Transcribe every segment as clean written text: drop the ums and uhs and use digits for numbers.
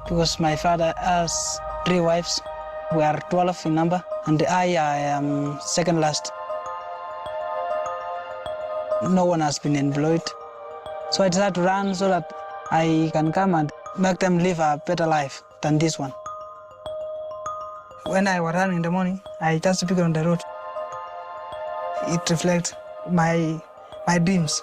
because my father has 3 wives. We are 12 in number, and I am second last. No one has been employed. So I decided to run so that I can come and make them live a better life than this one. When I was running in the morning, I just pick on the road. It reflects my dreams.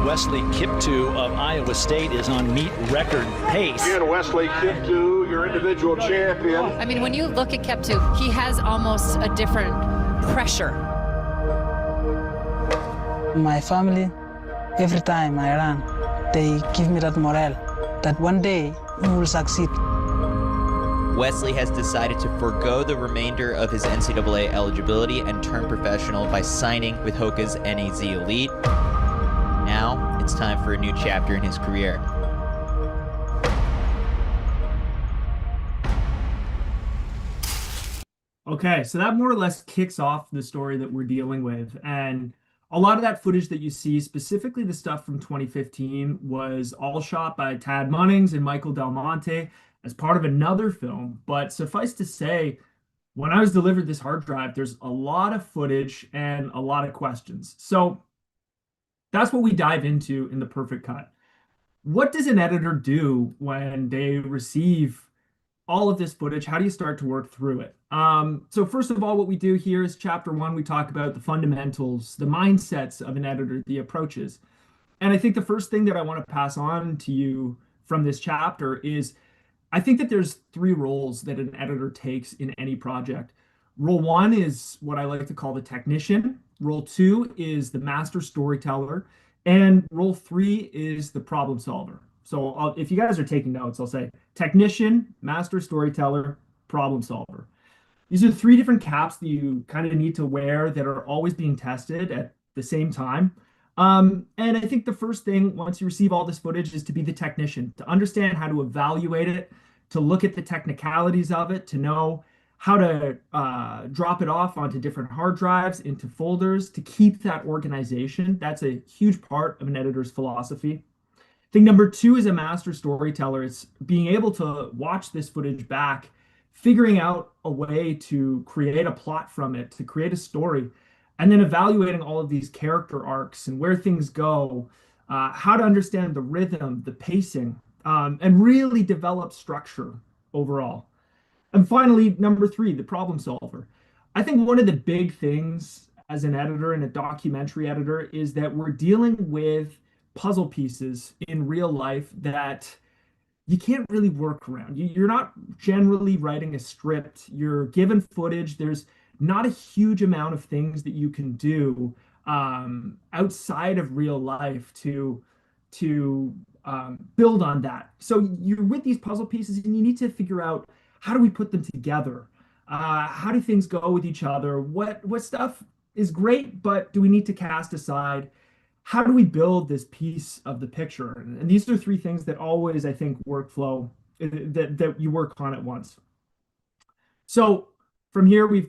Wesley Kiptoo of Iowa State is on meet record pace. Again, Wesley Kiptoo, your individual champion. I mean, when you look at Kiptoo, he has almost a different pressure. My family, every time I run, they give me that morale that one day we will succeed. Wesley has decided to forego the remainder of his NCAA eligibility and turn professional by signing with Hoka's NAZ Elite. Now, it's time for a new chapter in his career. Okay, so that more or less kicks off the story that we're dealing with. And a lot of that footage that you see, specifically the stuff from 2015, was all shot by Tad Munnings and Michael Del Monte as part of another film. But suffice to say, when I was delivered this hard drive, there's a lot of footage and a lot of questions. So that's what we dive into in the Perfect Cut. What does an editor do when they receive all of this footage? How do you start to work through it? So first of all, what we do here is chapter 1. We talk about the fundamentals, the mindsets of an editor, the approaches. And I think the first thing that I want to pass on to you from this chapter is I think that there's 3 roles that an editor takes in any project. Role 1 is what I like to call the technician. Role 2 is the master storyteller. And role 3 is the problem solver. So if you guys are taking notes, I'll say technician, master storyteller, problem solver. These are 3 different caps that you kind of need to wear that are always being tested at the same time. And I think the first thing, once you receive all this footage, is to be the technician, to understand how to evaluate it, to look at the technicalities of it, to know how to drop it off onto different hard drives, into folders, to keep that organization. That's a huge part of an editor's philosophy. Thing number 2 is a master storyteller. It's being able to watch this footage back, figuring out a way to create a plot from it, to create a story, and then evaluating all of these character arcs and where things go, how to understand the rhythm, the pacing, and really develop structure overall. And finally, number 3, the problem solver. I think one of the big things as an editor and a documentary editor is that we're dealing with puzzle pieces in real life that you can't really work around. You're not generally writing a script. You're given footage. There's not a huge amount of things that you can do outside of real life to build on that. So you're with these puzzle pieces and you need to figure out, how do we put them together? How do things go with each other? What stuff is great, but do we need to cast aside? How do we build this piece of the picture? And these are 3 things that always, I think, workflow that you work on at once. So from here, we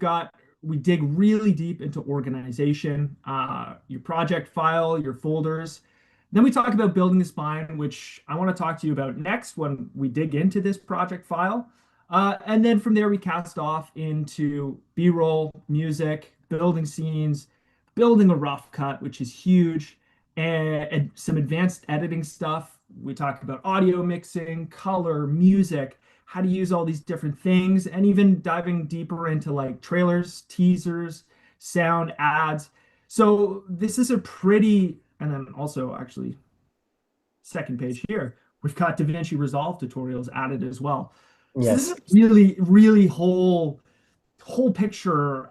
dig really deep into organization, your project file, your folders. Then we talk about building the spine, which I want to talk to you about next when we dig into this project file. And then from there, we cast off into B-roll, music, building scenes, building a rough cut, which is huge, and some advanced editing stuff. We talk about audio mixing, color, music, how to use all these different things, and even diving deeper into like trailers, teasers, sound, ads. So this is a pretty, and then also actually, second page here, we've got DaVinci Resolve tutorials added as well. Yes. So this is really, really whole picture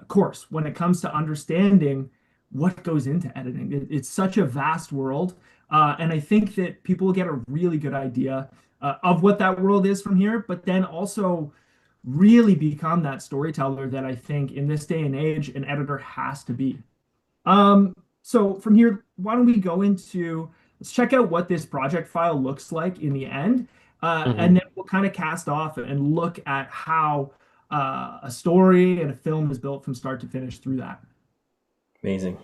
course when it comes to understanding what goes into editing. It's such a vast world. And I think that people will get a really good idea of what that world is from here, but then also really become that storyteller that I think in this day and age, an editor has to be. So from here, why don't we go into, let's check out what this project file looks like in the end. And then we'll kind of cast off and look at how a story and a film is built from start to finish through that. Amazing.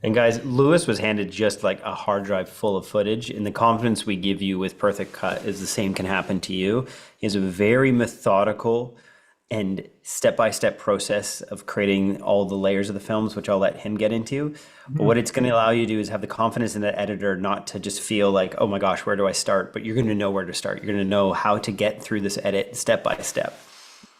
And guys, Lewis was handed just like a hard drive full of footage, and the confidence we give you with Perfect Cut is the same can happen to you. He has a very methodical and step-by-step process of creating all the layers of the films, which I'll let him get into. But what it's going to allow you to do is have the confidence in the editor not to just feel like, oh my gosh, where do I start? But you're going to know where to start. You're going to know how to get through this edit step by step.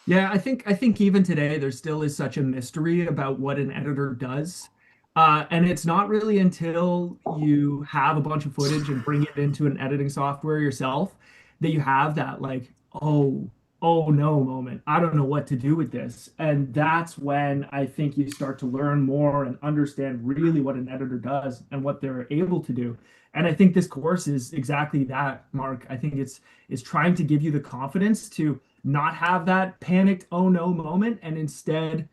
Yeah, I think even today there still is such a mystery about what an editor does. And it's not really until you have a bunch of footage and bring it into an editing software yourself that you have that like, oh no moment. I don't know what to do with this. And that's when I think you start to learn more and understand really what an editor does and what they're able to do. And I think this course is exactly that, Mark. I think it's trying to give you the confidence to not have that panicked oh no moment, and instead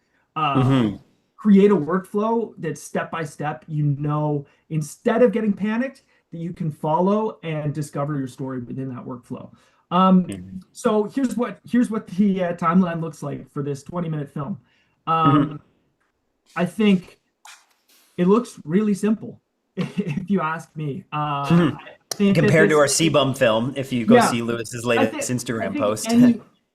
create a workflow that's step by step, instead of getting panicked, that you can follow and discover your story within that workflow. So here's what the timeline looks like for this 20-minute film. I think it looks really simple, if you ask me. I think compared to our C-Bum film, if you go see Lewis's latest Instagram post.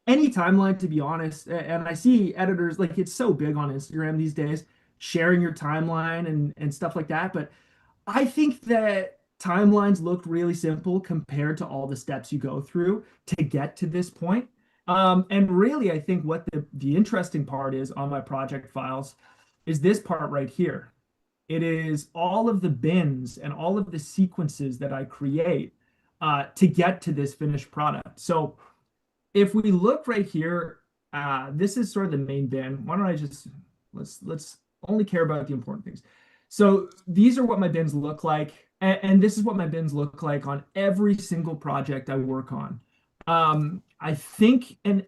Any timeline, to be honest, and I see editors, like, it's so big on Instagram these days, sharing your timeline and stuff like that. But I think that timelines look really simple compared to all the steps you go through to get to this point. And really, I think what the interesting part is on my project files is this part right here. It is all of the bins and all of the sequences that I create to get to this finished product. So if we look right here, this is sort of the main bin. Why don't I just, let's only care about the important things. So these are what my bins look like. And this is what my bins look like on every single project I work on. I think I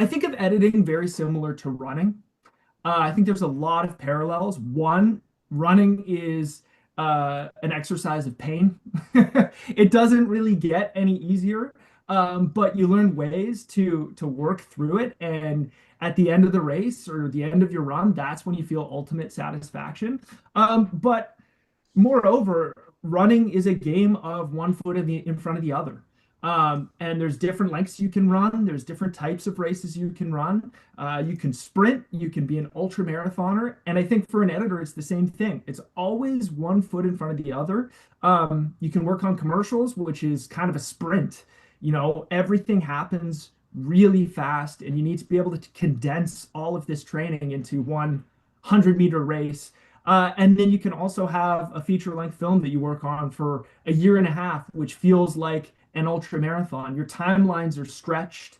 think of editing very similar to running. I think there's a lot of parallels. One, running is an exercise of pain. It doesn't really get any easier, but you learn ways to work through it. And at the end of the race or the end of your run, that's when you feel ultimate satisfaction. But moreover, running is a game of one foot in front of the other. And there's different lengths you can run. There's different types of races you can run. You can sprint, you can be an ultra marathoner. And I think for an editor, it's the same thing. It's always one foot in front of the other. You can work on commercials, which is kind of a sprint. Everything happens really fast, and you need to be able to condense all of this training into 100-meter race. And then you can also have a feature-length film that you work on for a year and a half, which feels like an ultra marathon. Your timelines are stretched.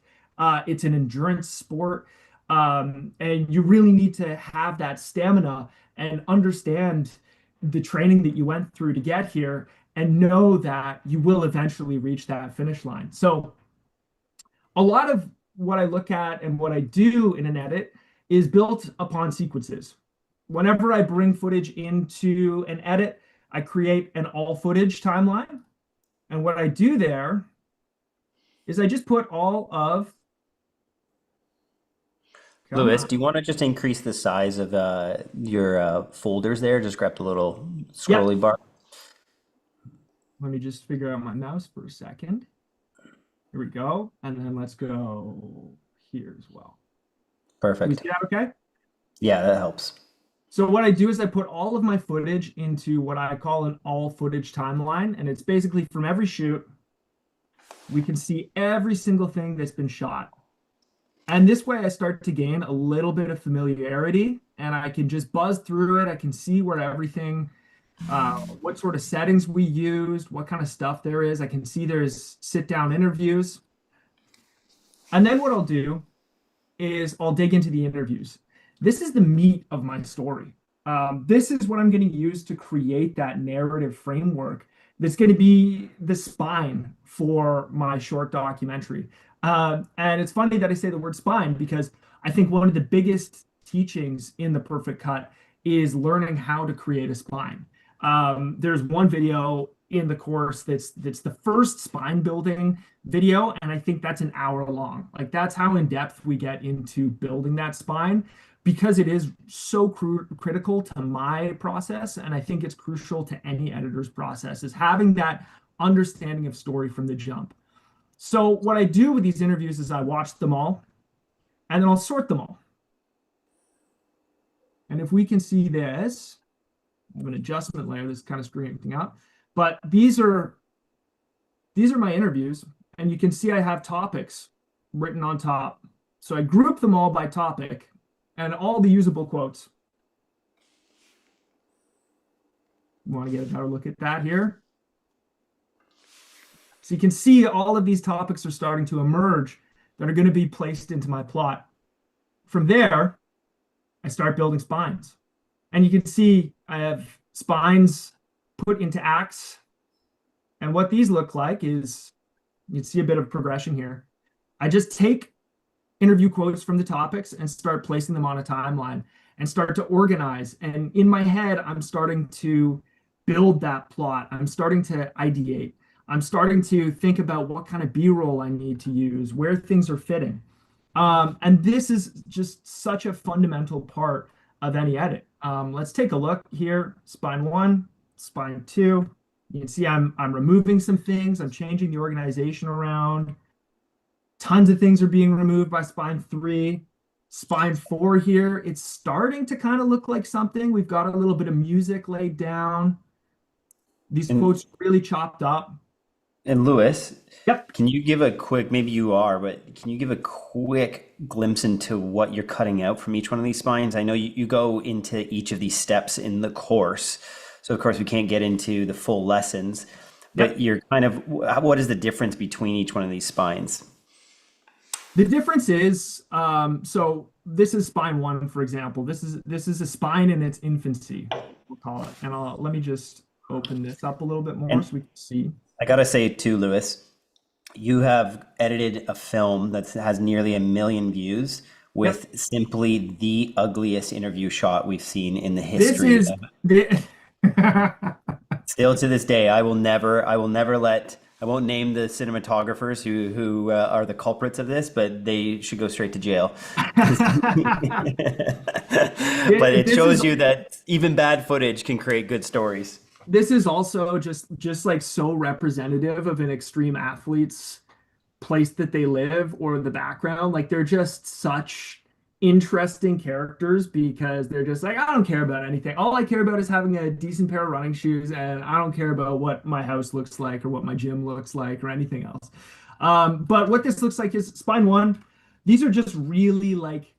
It's an endurance sport. And you really need to have that stamina and understand the training that you went through to get here and know that you will eventually reach that finish line. So a lot of what I look at and what I do in an edit is built upon sequences. Whenever I bring footage into an edit, I create an all footage timeline. And what I do there is I just put all of... Lewis, do you want to just increase the size of your folders there? Just grab the little scrolly bar. Let me just figure out my mouse for a second. Here we go. And then let's go here as well. Perfect. You see that okay? Yeah, that helps. So what I do is I put all of my footage into what I call an all footage timeline. And it's basically from every shoot, we can see every single thing that's been shot. And this way I start to gain a little bit of familiarity, and I can just buzz through it. I can see where everything, what sort of settings we used, what kind of stuff there is. I can see there's sit down interviews. And then what I'll do is I'll dig into the interviews. This is the meat of my story. This is what I'm going to use to create that narrative framework that's going to be the spine for my short documentary. And it's funny that I say the word spine, because I think one of the biggest teachings in the Perfect Cut is learning how to create a spine. There's one video in the course that's the first spine building video, and I think that's an hour long. Like that's how in depth we get into building that spine, because it is so critical to my process, and I think it's crucial to any editor's process, is having that understanding of story from the jump. So what I do with these interviews is I watch them all, and then I'll sort them all. And if we can see this, I have an adjustment layer that's kind of screwing everything up. But these are my interviews, and you can see I have topics written on top. So I group them all by topic and all the usable quotes. You want to get a better look at that here? So you can see all of these topics are starting to emerge that are going to be placed into my plot. From there, I start building spines. And you can see I have spines put into acts. And what these look like is, you can see a bit of progression here. I just take interview quotes from the topics and start placing them on a timeline and start to organize. And in my head, I'm starting to build that plot. I'm starting to ideate. I'm starting to think about what kind of B-roll I need to use, where things are fitting. And this is just such a fundamental part of any edit. Let's take a look here. Spine 1, spine 2. You can see I'm removing some things. I'm changing the organization around. Tons of things are being removed by spine 3. Spine 4 here, it's starting to kind of look like something. We've got a little bit of music laid down. These quotes really chopped up. And Lewis, yep. Can you give a quick, maybe you are, but can you give a quick glimpse into what you're cutting out from each one of these spines? I know you go into each of these steps in the course. So of course we can't get into the full lessons, but yep. You're kind of, what is the difference between each one of these spines? The difference is, so this is spine 1, for example. This is a spine in its infancy, we'll call it. And let me just open this up a little bit more so we can see. I gotta say too, Lewis, you have edited a film that has nearly 1 million views with yep. simply the ugliest interview shot we've seen in the history. This is Still to this day, I won't name the cinematographers who are the culprits of this, but they should go straight to jail. But it shows you that even bad footage can create good stories. This is also just like so representative of an extreme athlete's place that they live or the background. Like they're just such interesting characters because they're just like, I don't care about anything. All I care about is having a decent pair of running shoes, and I don't care about what my house looks like or what my gym looks like or anything else. But what this looks like is spine 1. These are just really like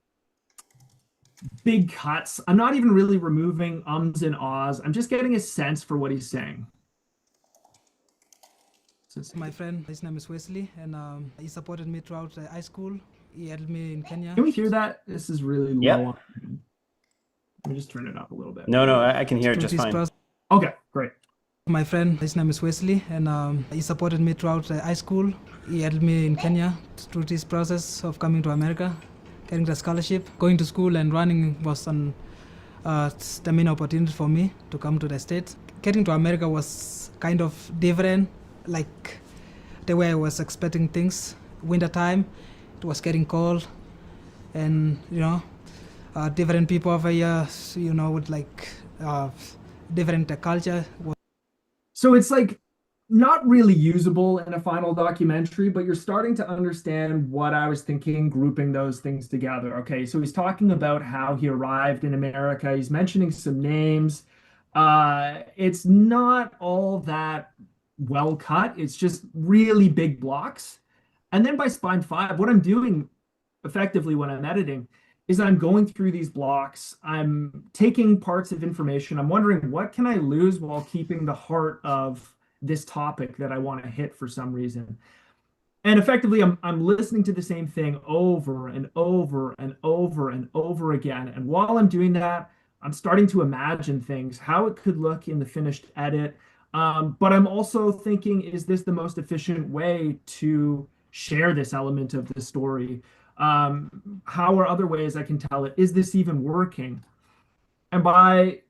big cuts. I'm not even really removing ums and ahs. I'm just getting a sense for what he's saying. My friend, his name is Wesley, and he supported me throughout high school. He had me in Kenya. Can we hear that? This is really low. Yep. Let me just turn it up a little bit. No, I can hear it just fine. Okay, great. My friend, his name is Wesley, and he supported me throughout high school. He had me in Kenya through this process of coming to America, getting the scholarship. Going to school and running was the main opportunity for me to come to the States. Getting to America was kind of different, like the way I was expecting things. Winter time, it was getting cold, and different people over here, with like different culture. So it's like not really usable in a final documentary, but you're starting to understand what I was thinking, grouping those things together. Okay, so he's talking about how he arrived in America. He's mentioning some names. It's not all that well cut. It's just really big blocks. And then by spine 5, what I'm doing effectively when I'm editing is I'm going through these blocks. I'm taking parts of information. I'm wondering, what can I lose while keeping the heart of this topic that I want to hit for some reason? And effectively, I'm listening to the same thing over and over and over and over again. And while I'm doing that, I'm starting to imagine things, how it could look in the finished edit. But I'm also thinking, is this the most efficient way to share this element of the story? How are other ways I can tell it? Is this even working? And by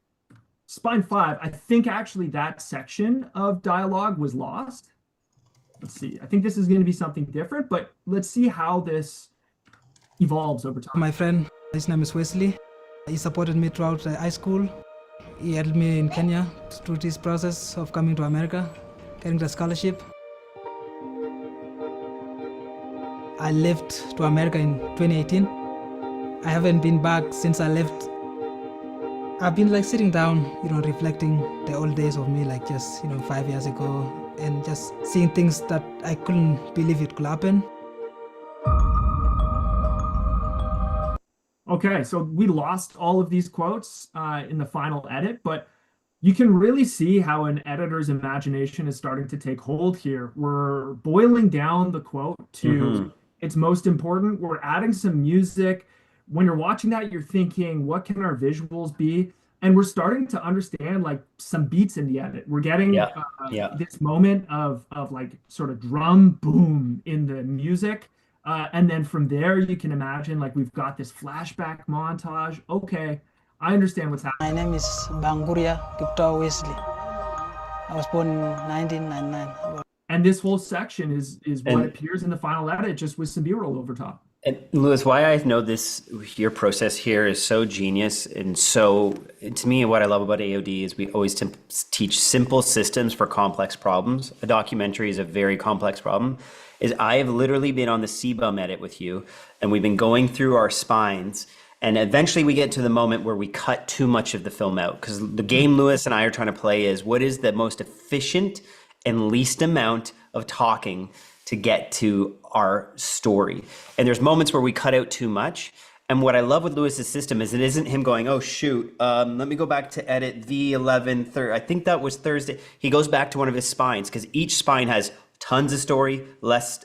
Spine 5, I think actually that section of dialogue was lost. Let's see. I think this is going to be something different, but let's see how this evolves over time. My friend, his name is Wesley. He supported me throughout high school. He helped me in Kenya through this process of coming to America, getting the scholarship. I left to America in 2018. I haven't been back since I left. I've been like sitting down, reflecting the old days of me, like just, 5 years ago, and just seeing things that I couldn't believe it could happen. Okay, so we lost all of these quotes in the final edit, but you can really see how an editor's imagination is starting to take hold here. We're boiling down the quote to its most important. We're adding some music. When you're watching that, you're thinking, what can our visuals be? And we're starting to understand like some beats in the edit. We're getting this moment of like sort of drum boom in the music. And then from there, you can imagine like we've got this flashback montage. Okay, I understand what's happening. My name is Banguria Kiptoo Wesley. I was born in 1999. And this whole section is what appears in the final edit, just with some B-roll over top. And Louis, why I know your process here is so genius, and so, to me, what I love about AOD is we always teach simple systems for complex problems. A documentary is a very complex problem. I have literally been on the CBUM edit with you, and we've been going through our spines, and eventually we get to the moment where we cut too much of the film out, because the game Louis and I are trying to play is what is the most efficient and least amount of talking to get to our story. And there's moments where we cut out too much. And what I love with Lewis's system is it isn't him going, oh shoot, let me go back to edit V11, I think that was Thursday. He goes back to one of his spines because each spine has tons of story,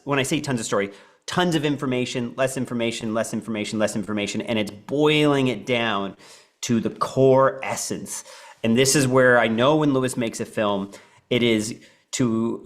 when I say tons of story, tons of information, less information, less information, less information, and it's boiling it down to the core essence. And this is where I know when Lewis makes a film, it is to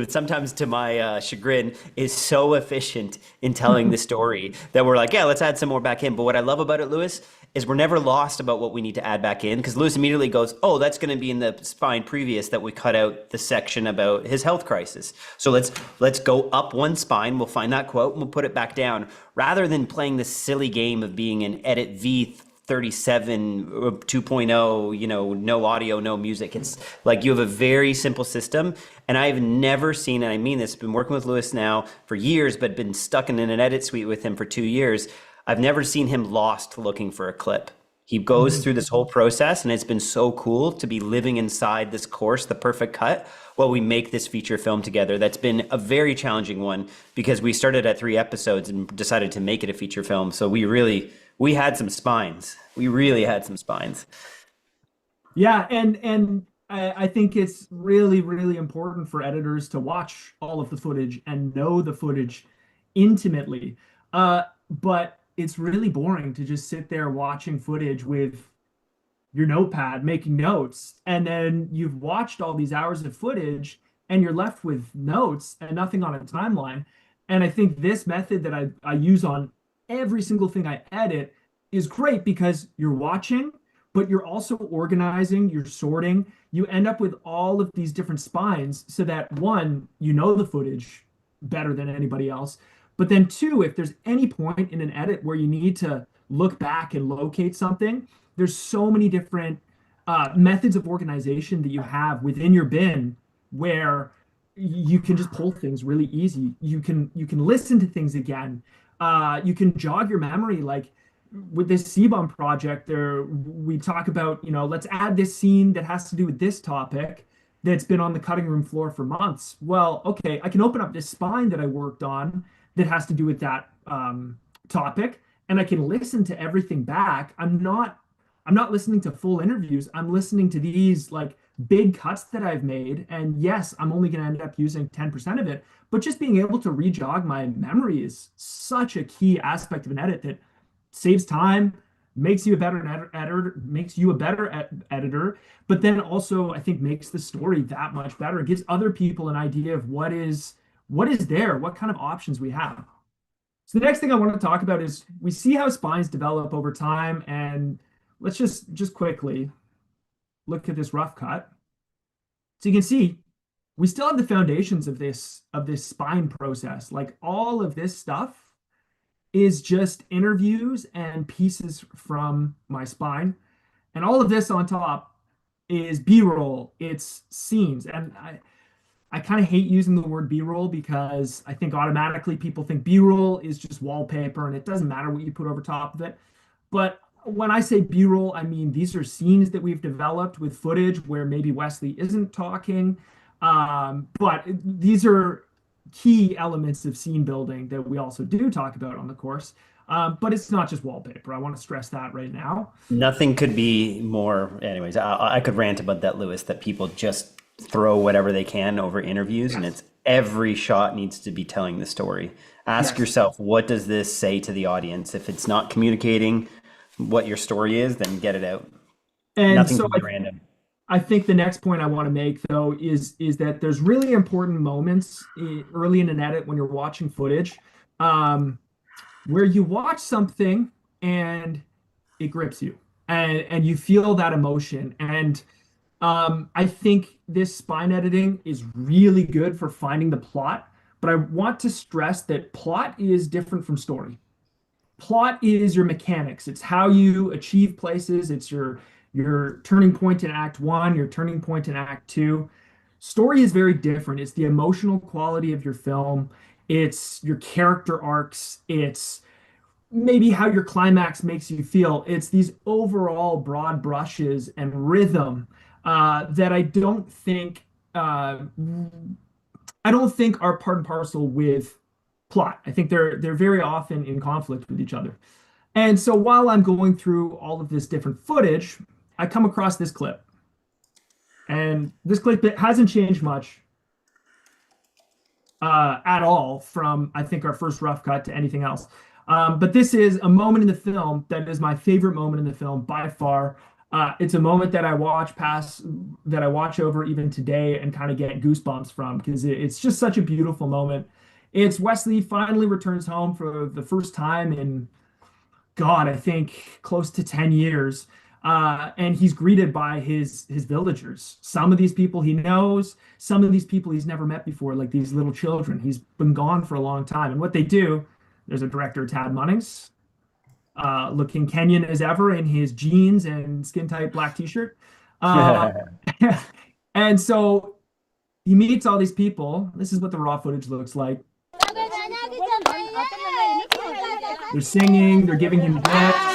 sometimes to my chagrin, is so efficient in telling the story that we're like, yeah, let's add some more back in. But what I love about it, Lewis, is we're never lost about what we need to add back in, because Lewis immediately goes, oh, that's going to be in the spine previous that we cut out the section about his health crisis. So let's go up one spine, we'll find that quote, and we'll put it back down, rather than playing this silly game of being an edit V37 2.0, no audio, no music. It's like you have a very simple system, and I've never seen, and I mean this, been working with Lewis now for years, but been stuck in an edit suite with him for 2 years. I've never seen him lost looking for a clip. He goes through this whole process, and it's been so cool to be living inside this course, The Perfect Cut, while we make this feature film together. That's been a very challenging one, because we started at 3 episodes and decided to make it a feature film. So we had some spines. We really had some spines. Yeah, and I think it's really, really important for editors to watch all of the footage and know the footage intimately. But it's really boring to just sit there watching footage with your notepad, making notes, and then you've watched all these hours of footage and you're left with notes and nothing on a timeline. And I think this method that I use on every single thing I edit is great, because you're watching, but you're also organizing, you're sorting. You end up with all of these different spines so that, one, you know the footage better than anybody else. But then two, if there's any point in an edit where you need to look back and locate something, there's so many different methods of organization that you have within your bin where you can just pull things really easy. You can listen to things again. You can jog your memory. Like with this CBUM project, we talk about, let's add this scene that has to do with this topic that's been on the cutting room floor for months. Well, okay, I can open up this spine that I worked on that has to do with that topic, and I can listen to everything back. I'm not listening to full interviews. I'm listening to these like big cuts that I've made. And yes, I'm only going to end up using 10% of it, but just being able to re-jog my memory is such a key aspect of an edit that saves time, makes you a better editor, but then also I think makes the story that much better. It gives other people an idea of what is there, what kind of options we have. So the next thing I want to talk about is we see how spines develop over time, and let's just quickly, look at this rough cut. So you can see we still have the foundations of this spine process. Like all of this stuff is just interviews and pieces from my spine. And all of this on top is B-roll, it's scenes. And I kind of hate using the word B-roll because I think automatically people think B-roll is just wallpaper and it doesn't matter what you put over top of it. But when I say B-roll, I mean these are scenes that we've developed with footage where maybe Wesley isn't talking. But these are key elements of scene building that we also do talk about on the course. But it's not just wallpaper. I want to stress that right now. Nothing could be more, anyways, I could rant about that, Lewis, that people just throw whatever they can over interviews, and it's every shot needs to be telling the story. Ask yourself, what does this say to the audience? If it's not communicating what your story is, then get it out. And Nothing so can be random. I think the next point I want to make, though, is that there's really important moments early in an edit when you're watching footage where you watch something and it grips you and you feel that emotion. And I think this spine editing is really good for finding the plot, but I want to stress that plot is different from story. Plot is your mechanics. It's how you achieve places. It's your turning point in Act 1, your turning point in Act 2. Story is very different. It's the emotional quality of your film. It's your character arcs. It's maybe how your climax makes you feel. It's these overall broad brushes and rhythm that I don't think are part and parcel with plot. I think they're very often in conflict with each other. And so while I'm going through all of this different footage, I come across this clip. And this clip, it hasn't changed much at all from, I think, our first rough cut to anything else. But this is a moment in the film that is my favorite moment in the film by far. It's a moment that I watch over even today and kind of get goosebumps from because it's just such a beautiful moment. It's Wesley finally returns home for the first time in, God, I think close to 10 years. And he's greeted by his villagers. Some of these people he knows, some of these people he's never met before, like these little children. He's been gone for a long time. And what they do, there's a director, Tad Munnings, looking Kenyan as ever in his jeans and skin-tight black t-shirt. And so he meets all these people. This is what the raw footage looks like. They're singing, they're giving him gifts.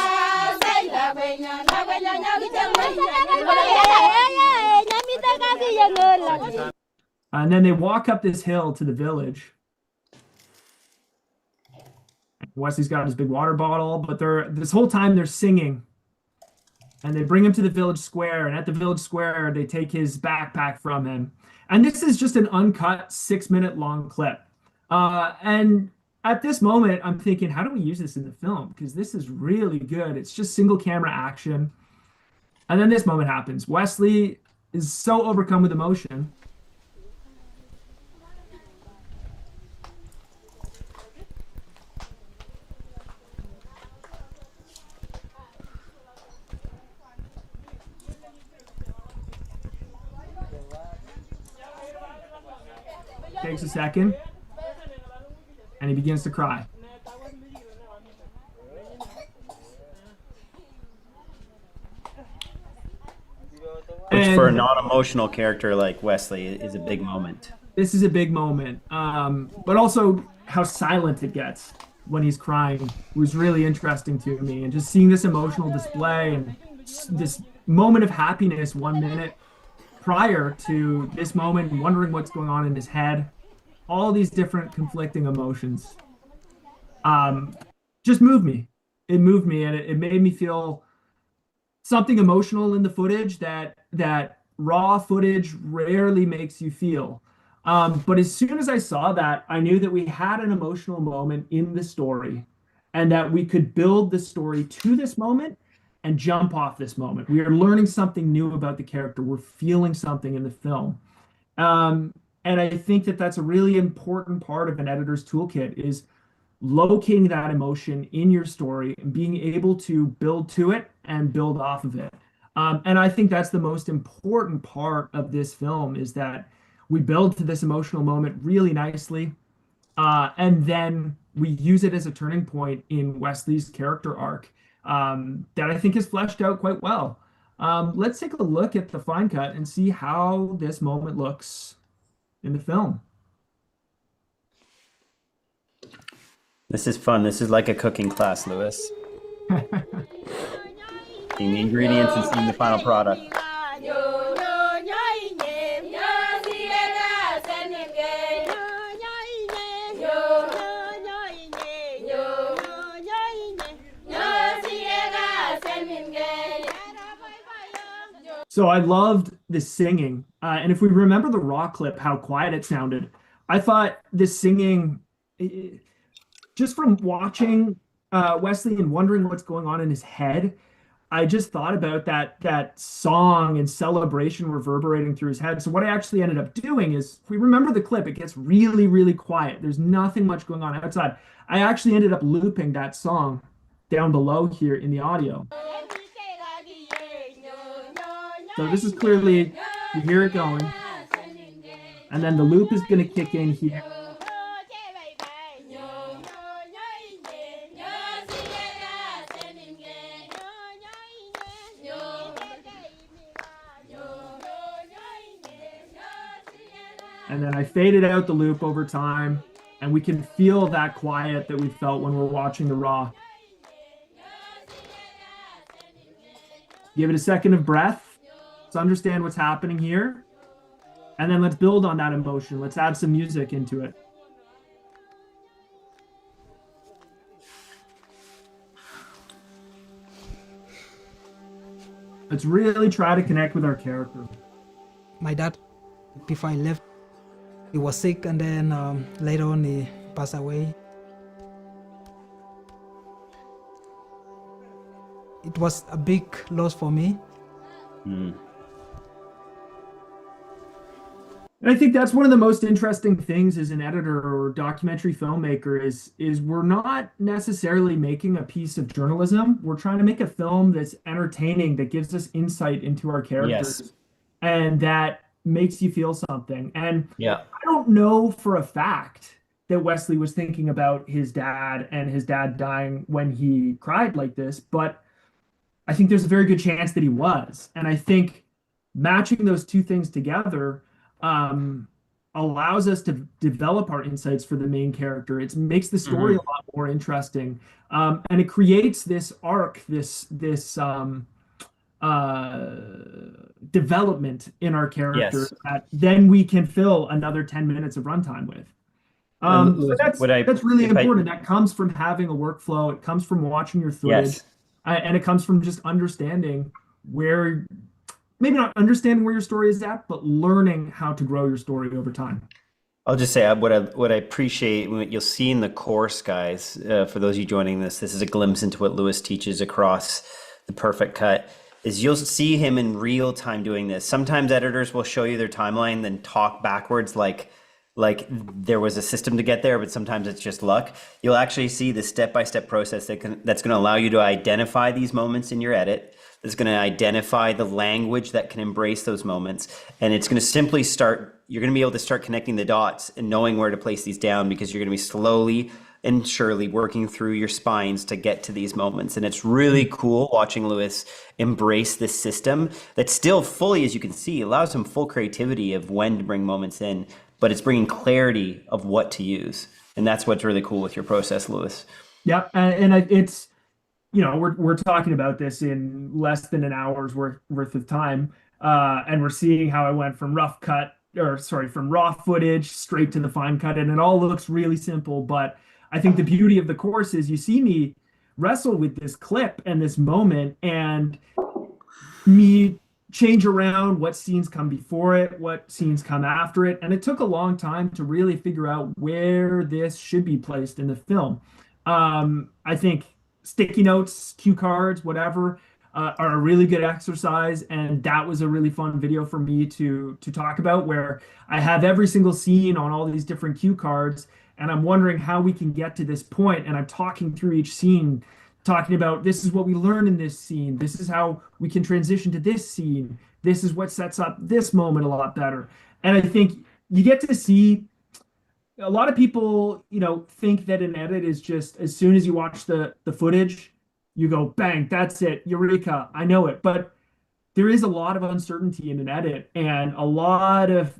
And then they walk up this hill to the village. Wesley's got his big water bottle, but this whole time they're singing. And they bring him to the village square, and at the village square, they take his backpack from him. And this is just an uncut 6-minute long clip. And at this moment, I'm thinking, how do we use this in the film? Because this is really good. It's just single camera action. And then this moment happens. Wesley is so overcome with emotion. Takes a second, and he begins to cry. Which for a non-emotional character like Wesley is a big moment. This is a big moment, but also how silent it gets when he's crying was really interesting to me. And just seeing this emotional display and this moment of happiness 1 minute prior to this moment, wondering what's going on in his head, all these different conflicting emotions, just moved me. It moved me, and it made me feel something emotional in the footage that raw footage rarely makes you feel. But as soon as I saw that, I knew that we had an emotional moment in the story and that we could build the story to this moment and jump off this moment. We are learning something new about the character. We're feeling something in the film. And I think that that's a really important part of an editor's toolkit is locating that emotion in your story and being able to build to it and build off of it. And I think that's the most important part of this film is that we build to this emotional moment really nicely. And then we use it as a turning point in Wesley's character arc that I think is fleshed out quite well. Let's take a look at the fine cut and see how this moment looks in the film. This is fun. This is like a cooking class, Lewis. Seeing the ingredients and seeing the final product. So I loved the singing. And if we remember the raw clip, how quiet it sounded, I thought this singing, just from watching Wesley and wondering what's going on in his head, I just thought about that song and celebration reverberating through his head. So what I actually ended up doing is, if we remember the clip, it gets really, really quiet. There's nothing much going on outside. I actually ended up looping that song down below here in the audio. So this is clearly, you hear it going, and then the loop is going to kick in here. And then I faded out the loop over time, and we can feel that quiet that we felt when we're watching the raw. Give it a second of breath. Let's understand what's happening here. And then let's build on that emotion. Let's add some music into it. Let's really try to connect with our character. My dad, before I left, he was sick, and then later on he passed away. It was a big loss for me. And I think that's one of the most interesting things as an editor or documentary filmmaker is we're not necessarily making a piece of journalism. We're trying to make a film that's entertaining, that gives us insight into our characters, and that makes you feel something. And I don't know for a fact that Wesley was thinking about his dad and his dad dying when he cried like this, but I think there's a very good chance that he was. And I think matching those two things together allows us to develop our insights for the main character. It makes the story a lot more interesting, and it creates this arc, this development in our character that then we can fill another 10 minutes of runtime with. So that's really important. That comes from having a workflow. It comes from watching your footage, and it comes from just understanding where. Maybe not understanding where your story is at, but learning how to grow your story over time. I'll just say what I appreciate, what you'll see in the course, guys, for those of you joining this is a glimpse into what Lewis teaches across the Perfect Cut, is you'll see him in real time doing this. Sometimes editors will show you their timeline, then talk backwards like there was a system to get there, but sometimes it's just luck. You'll actually see the step-by-step process that's going to allow you to identify these moments in your edit. That's going to identify the language that can embrace those moments. And it's going to simply you're going to be able to start connecting the dots and knowing where to place these down, because you're going to be slowly and surely working through your spines to get to these moments. And it's really cool watching Lewis embrace this system that still fully, as you can see, allows him full creativity of when to bring moments in, but it's bringing clarity of what to use. And that's what's really cool with your process, Lewis. Yep. And it's, we're talking about this in less than an hour's worth of time, and we're seeing how I went from from raw footage straight to the fine cut, and it all looks really simple. But I think the beauty of the course is you see me wrestle with this clip and this moment, and me change around what scenes come before it, what scenes come after it, and it took a long time to really figure out where this should be placed in the film. I think sticky notes, cue cards, whatever, are a really good exercise, and that was a really fun video for me to talk about, where I have every single scene on all these different cue cards, and I'm wondering how we can get to this point, and I'm talking through each scene, talking about this is what we learned in this scene. This is how we can transition to this scene. This is what sets up this moment a lot better. And I think you get to see a lot of people, think that an edit is just as soon as you watch the footage, you go, bang, that's it, eureka, I know it. But there is a lot of uncertainty in an edit and a lot of,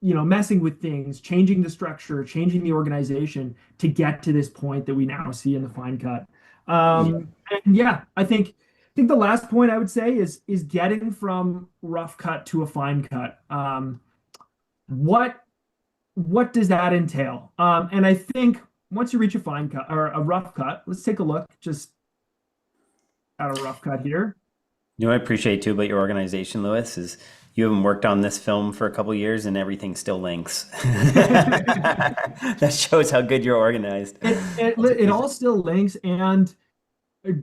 messing with things, changing the structure, changing the organization to get to this point that we now see in the fine cut. And yeah, I think the last point I would say is getting from rough cut to a fine cut. What does that entail? And I think once you reach a fine cut or a rough cut, let's take a look just at a rough cut here. You know what I appreciate too about your organization, Lewis, is you haven't worked on this film for a couple of years and everything still links. That shows how good you're organized. It all still links, and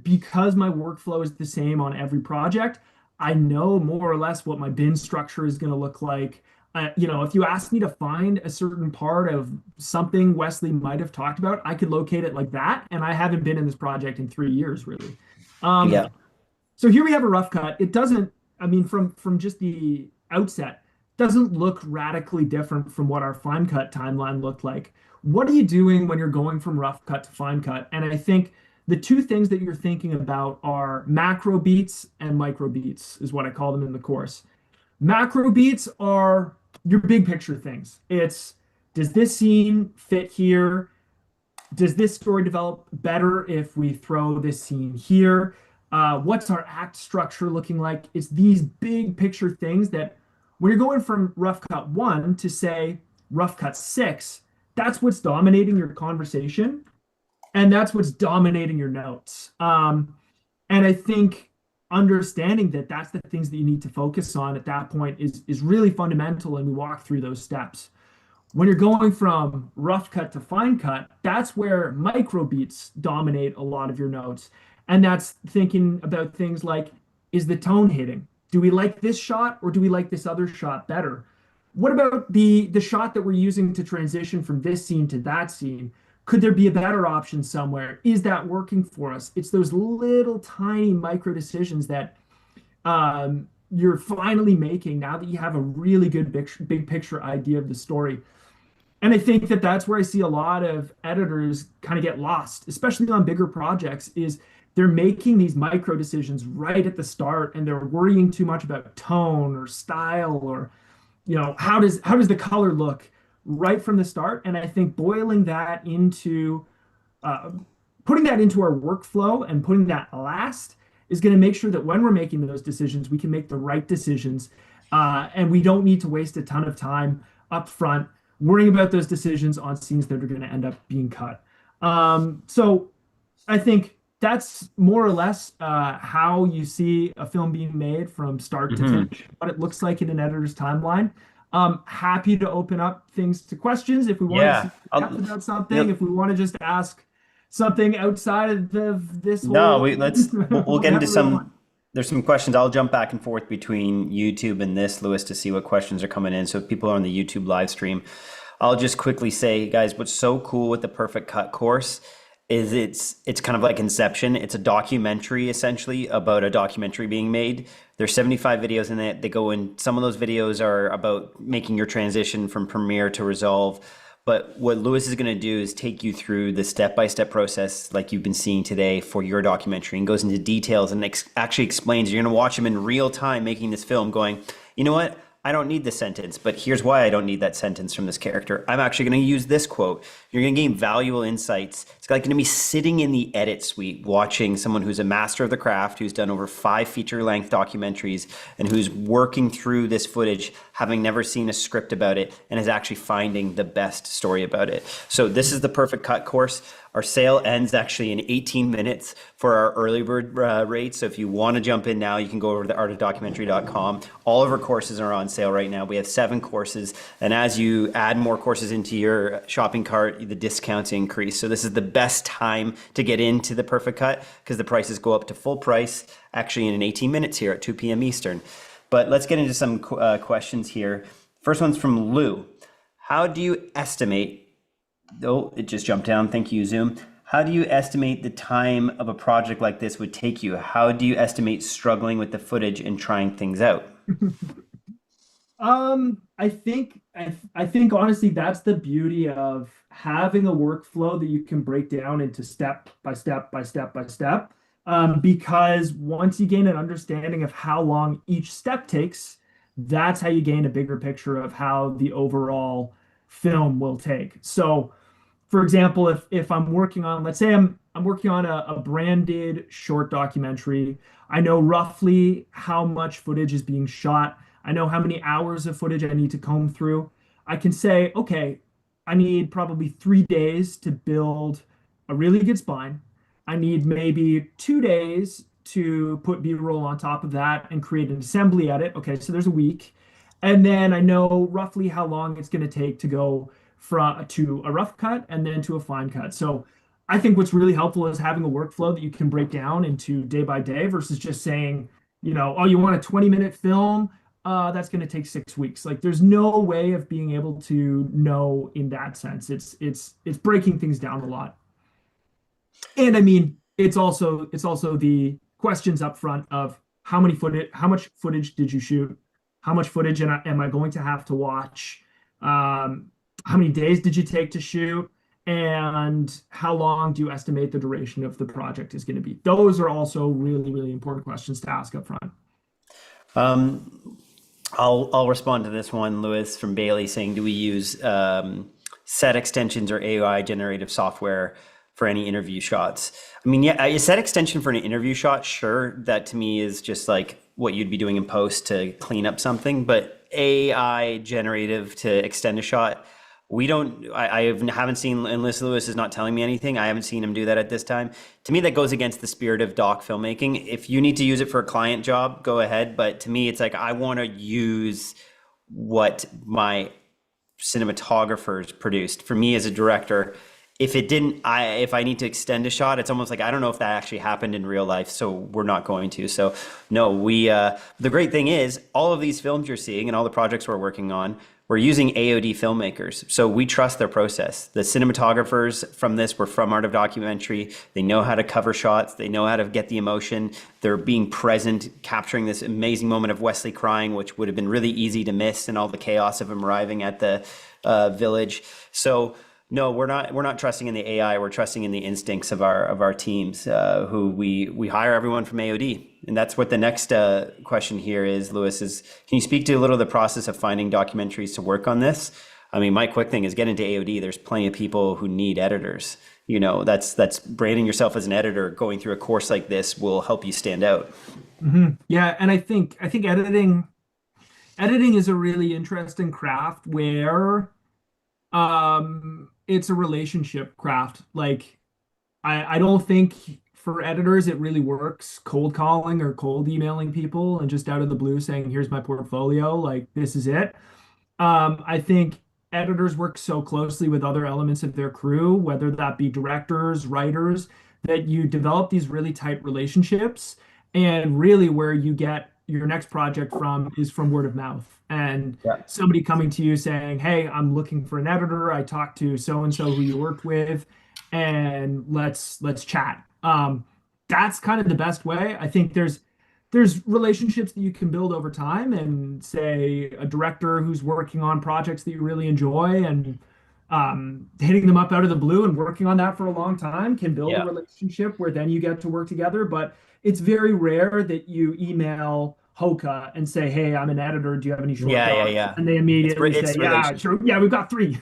because my workflow is the same on every project, I know more or less what my bin structure is going to look like. If you ask me to find a certain part of something Wesley might have talked about, I could locate it like that. And I haven't been in this project in 3 years, really. Yeah. So here we have a rough cut. It doesn't, from just the outset, doesn't look radically different from what our fine cut timeline looked like. What are you doing when you're going from rough cut to fine cut? And I think the two things that you're thinking about are macro beats and micro beats, is what I call them in the course. Macro beats are your big picture things. It's, does this scene fit here? Does this story develop better if we throw this scene here? What's our act structure looking like? It's these big picture things that when you're going from rough cut 1 to say rough cut 6, that's what's dominating your conversation. And that's what's dominating your notes. And I think understanding that that's the things that you need to focus on at that point is really fundamental, and we walk through those steps. When you're going from rough cut to fine cut, that's where micro beats dominate a lot of your notes. And that's thinking about things like, is the tone hitting? Do we like this shot or do we like this other shot better? What about the shot that we're using to transition from this scene to that scene? Could there be a better option somewhere? Is that working for us? It's those little tiny micro decisions that you're finally making now that you have a really good big picture idea of the story. And I think that that's where I see a lot of editors kind of get lost, especially on bigger projects, is they're making these micro decisions right at the start, and they're worrying too much about tone or style or, how does the color look right from the start. And I think boiling that into, putting that into our workflow and putting that last is going to make sure that when we're making those decisions, we can make the right decisions. And we don't need to waste a ton of time up front worrying about those decisions on scenes that are going to end up being cut. So I think that's more or less how you see a film being made from start to finish, what it looks like in an editor's timeline. Happy to open up things to questions if we want to talk about something, if we want to just ask something outside of this. We'll get into some. There's some questions. I'll jump back and forth between YouTube and this, Lewis, to see what questions are coming in. So if people are on the YouTube live stream, I'll just quickly say, guys, what's so cool with the Perfect Cut course is it's kind of like Inception. It's a documentary essentially about a documentary being made. There's 75 videos in it. They go in, some of those videos are about making your transition from Premiere to Resolve. But what Lewis is going to do is take you through the step-by-step process like you've been seeing today for your documentary, and goes into details and actually explains. You're going to watch him in real time making this film going, you know what? I don't need this sentence, but here's why I don't need that sentence from this character. I'm actually going to use this quote. You're going to gain valuable insights. It's like going to be sitting in the edit suite watching someone who's a master of the craft, who's done over 5 feature-length documentaries, and who's working through this footage, having never seen a script about it, and is actually finding the best story about it. So this is the Perfect Cut course. Our sale ends actually in 18 minutes for our early bird rate. So if you want to jump in now, you can go over to theartofdocumentary.com. All of our courses are on sale right now. We have 7 courses. And as you add more courses into your shopping cart, the discounts increase. So this is the best time to get into the Perfect Cut because the prices go up to full price actually in 18 minutes here at 2 p.m. Eastern. But let's get into some questions here. First one's from Lou. How do you estimate... Oh, it just jumped down. Thank you, Zoom. how do you estimate the time of a project like this would take you? How do you estimate struggling with the footage and trying things out? I think honestly that's the beauty of having a workflow that you can break down into step by step by step by step. Because once you gain an understanding of how long each step takes, that's how you gain a bigger picture of how the overall film will take. So, for example, if I'm working on, let's say I'm working on a branded short documentary, I know roughly how much footage is being shot. I know how many hours of footage I need to comb through. I can say, okay, I need probably 3 days to build a really good spine. I need maybe 2 days to put B-roll on top of that and create an assembly edit. Okay, so there's a week. And then I know roughly how long it's going to take to go from to a rough cut and then to a fine cut. So I think what's really helpful is having a workflow that you can break down into day by day versus just saying, oh, you want a 20-minute film? That's going to take 6 weeks. Like there's no way of being able to know in that sense. It's breaking things down a lot. And I mean, it's also the questions up front of how much footage did you shoot? How much footage am I going to have to watch? How many days did you take to shoot? And how long do you estimate the duration of the project is going to be? Those are also really, really important questions to ask up front. I'll respond to this one, Lewis from Bailey, saying, do we use set extensions or AI generative software for any interview shots? I mean, yeah, a set extension for an interview shot, sure. That to me is just like what you'd be doing in post to clean up something. But AI generative to extend a shot, I haven't seen, unless Lewis is not telling me anything, I haven't seen him do that at this time. To me, that goes against the spirit of doc filmmaking. If you need to use it for a client job, go ahead. But to me, it's like, I want to use what my cinematographers produced. For me as a director, if I need to extend a shot, it's almost like, I don't know if that actually happened in real life, so we're not going to. So no, the great thing is all of these films you're seeing and all the projects we're working on, we're using AOD filmmakers. So we trust their process. The cinematographers from this were from Art of Documentary. They know how to cover shots. They know how to get the emotion. They're being present, capturing this amazing moment of Wesley crying, which would have been really easy to miss in all the chaos of him arriving at the village. So no, we're not trusting in the AI. We're trusting in the instincts of our teams, who we hire everyone from AOD. And that's what the next question here is, Lewis, is can you speak to a little of the process of finding documentaries to work on this? I mean, my quick thing is get into AOD. There's plenty of people who need editors. That's branding yourself as an editor. Going through a course like this will help you stand out. Mm-hmm. Yeah, and I think editing is a really interesting craft where it's a relationship craft. Like I don't think for editors it really works cold calling or cold emailing people and just out of the blue saying, here's my portfolio, like this is it. I think editors work so closely with other elements of their crew, whether that be directors, writers, that you develop these really tight relationships. And really where you get your next project from is from word of mouth. And somebody coming to you saying, hey, I'm looking for an editor. I talked to so-and-so who you worked with, and let's chat. That's kind of the best way. I think there's relationships that you can build over time, and say a director who's working on projects that you really enjoy and hitting them up out of the blue and working on that for a long time can build a relationship where then you get to work together. But it's very rare that you email Hoka and say, hey, I'm an editor. Do you have any short docs? And they immediately say, yeah, sure. Yeah, we've got 3.